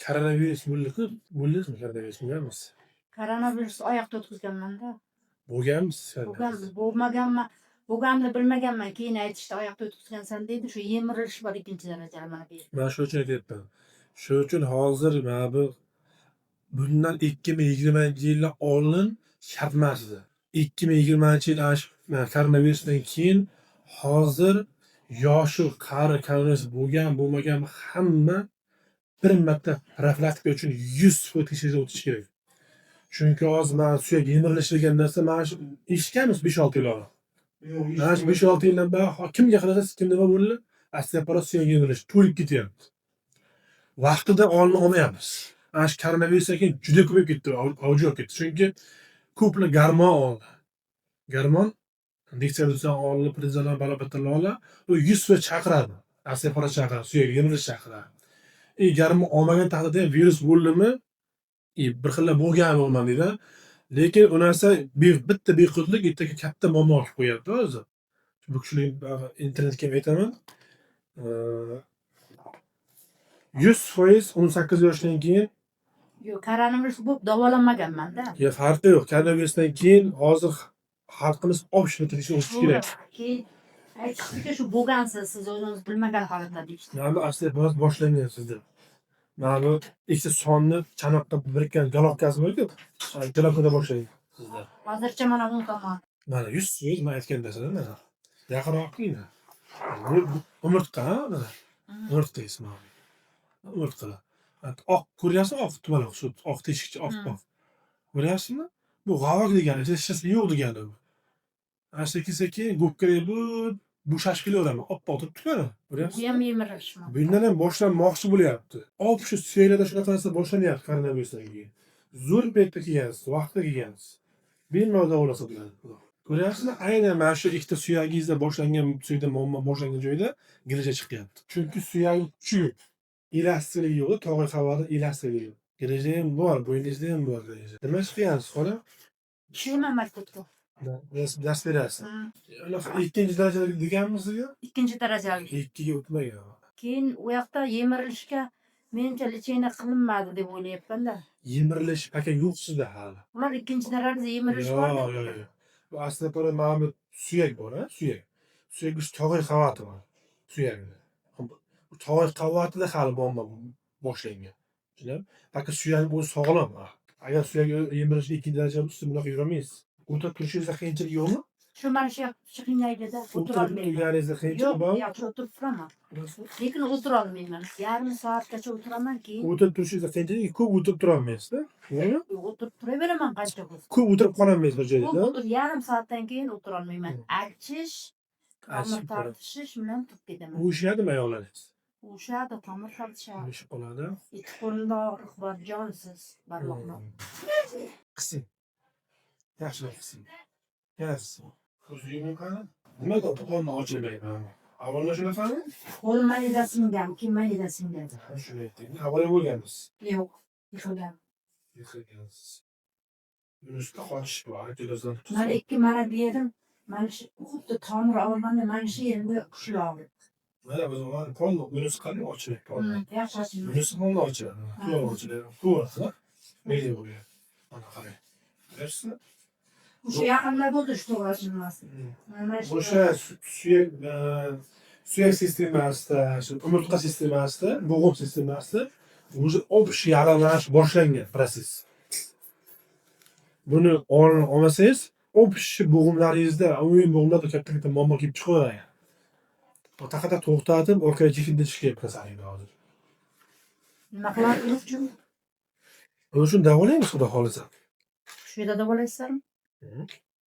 koronavirus bo'ldingizmi? Koronavirus bo'lganmisiz? Koronavirus oyoqda o'tkazganman-da. Bo'lganmisiz? Bo'lganini bilmaganman. Keyin aytishdi, oyoqda o'tkazgansan deydi. Shu yemirilish bor ikkinchi darajali mana bu yerda. Men shu uchun aytyapman. Shu uchun hozir mana bu bundan 2020-yildan oldin shart emas edi. 2020-yil koronavirusdan keyin hozir yoshi qari koronavirus bo'lgan bo'lmagan hamma bir marta profilaktika uchun 100% tekshiruvdan o'tishi kerak. Chunki hozir mana suyak yemirilish degan narsa mana shu eshitganmiz 5-6 yil oldin. Mana shu 5-6 yildan beri kimga qarasa kim nima bo'ldi? Osteoporose suyak yemirilish to'lib ketyapti. Vaqtida oldini olmayapmiz. Mana shu koronavirusdan keyin juda ko'payib ketdi, avj olib ketdi. Chunki ko'plar gormon oldi. Gormon dextrozan oldi, prednizolon balobatlar oldi. U 100% chaqiradi. Osteoporose chaqiradi, suyak yemirilish chaqiradi. Gormon olmagan taqdirda ham virus bo'ldimi? Bir xilla bo'lgan bo'lmadi deydi. Lekin u narsa bitta bexudlik ertaga katta muammo olib qo'yapti hozir. Bu kishilar internetga ham aytaman. 100% 18 yoshdan keyin Yo'q, koronavirus bo'lib davolanmaganman-da. Farqi yo'q. Koronavirusdan keyin hozir xalqimiz option tekshirishi kerak. Keyin aytishdiki, shu bo'lgansiz, siz o'zingiz bilmagan holatda deyishdi. Mana osteoporoz boshlangan sizda. Mana bu ikkita sonni chanoqqa birikkan galokasi bor-ku, galokada boshlaydi sizda. Hozircha mana bu tomon. Mana 100% men aytgan narsalar mana. Yaqinroq qiling. Bu umurtqa, mana. Umurtqa ismi. Umurtqa. Oq ko'ryapsizmi? Oq tumaloq, shu oq teshikcha oq. Ko'ryapsizmi? Bu g'avak degani, hech narsa yo'q degani bu. Sekin-sekin go'pkalik bu bo'shashib kelaveradi. Oppoq turibdi-ku. Ko'ryapsizmi? Bu ham yemirishmi? Bundan ham boshlanmoqchi bo'lyapti. Shu suyaklarda shunaqa narsa boshlanyapti koronavirusdan keyin. Zo'r paytda kelgansiz, vaqtda kelgansiz. Bemalol davolasa bo'ladi. Ko'ryapsizmi? Aynan mana shu ikkita suyagingizda boshlangan, suyakda muammo boshlangan joyda grija chiqyapti. Chunki suyagning kuchi yo'q. Elastiklik yo'q, tog'ay qavatida elastiklik yo'q. Grija ham bor, bo'yningizda ham bor grija. Nima chiqyapsiz, xola? Tushaman maktabda. Dars berasiz. Ikkinchi darajali deganmiz sizga? Ikkinchi darajali. 2 ga o'tmagan. Keyin u yoqda yemirilishga menimcha lecheniya qilinmadi deb o'ylayapman-da. Yemirilish paka yo'q sizda hali. Ular ikkinchi darajada yemirish bor. Yo'q. Bu osteoporoz mana bu suyak bor, suyak. Suyak tog'ay qavati bor. Suyakda. Bu tog'ay qavatida hali muammo boshlangan. Tushunarli? Paka suyak o'zi sog'lom. Agar suyak yemirilishi ikkinchi darajada bo'lsa, bunaqa yuramaysiz. O'tirib turishingizda qiyinchilik yo'qmi? Shu mana shu qiynaydi-da, o'tirolmayman. O'tirganingizda qiyinchilik bormi? Yo'q, o'tirib turaman. Lekin o'tirolmayman. Yarim soatgacha o'tiraman, keyin o'tirib turishingizda qiyinchilik, ko'p o'tirib turolmaysiz-da. To'g'rimi? o'tirib turaveraman qancha bo'lsa. Ko'p o'tirib qololmaysiz bir joyda. Ko'p o'tirib yarim soatdan keyin o'tirolmayman. Achish, tomir tortishish bilan turib ketaman. Urushadimi ayollaringiz? Urushadi, tomir tortishadi. Ish qoladi. Ikki qo'lda og'riq bor, jonsiz barmoqlar. Qising. Yaxshiroq qising. Yaxshi. Ko'zingizni qani? Nimaga qo'lni ochilmaydi? Avvalda shunaqami? Qo'l mayda singan, keyin mayda singan. Shuni ayting. Avval bo'lganmiz. Yo'q, yiqilgan. Yiqilgansiz. Yurishda qochish bor, aytingizdan. Mana ikki marra berdim. Mana shu xuddi tomir olmanda mana shu yerda ushloq. Mana biz qo'lni bunisi qanday ochiladi? Yaxshi ochiladi. Bunisi qo'lni ochiladi. Quloq ochiladi. To'g'ri. Mayda bo'lgan. Mana qarang. Ko'rasizmi? O'sha yaqinda bo'ldi shu to'g'rashilmasi. O'sha suyak sistemasida, shu umurtqa sistemasida, bo'g'im sistemasida o'zi общий yalang'och boshlangan proses. Buni olmasangiz, общий bo'g'imlaringizda, umumiy bo'g'imlarda katta muammo kelib chiqaveradi. Faqat to'xtatib, orqaga chekindirish kerak kasallikni hozir. Nima qilamiz uchun? O'sha davolaymiz xudo xolisa. Shu yerda davolaysizlarmi?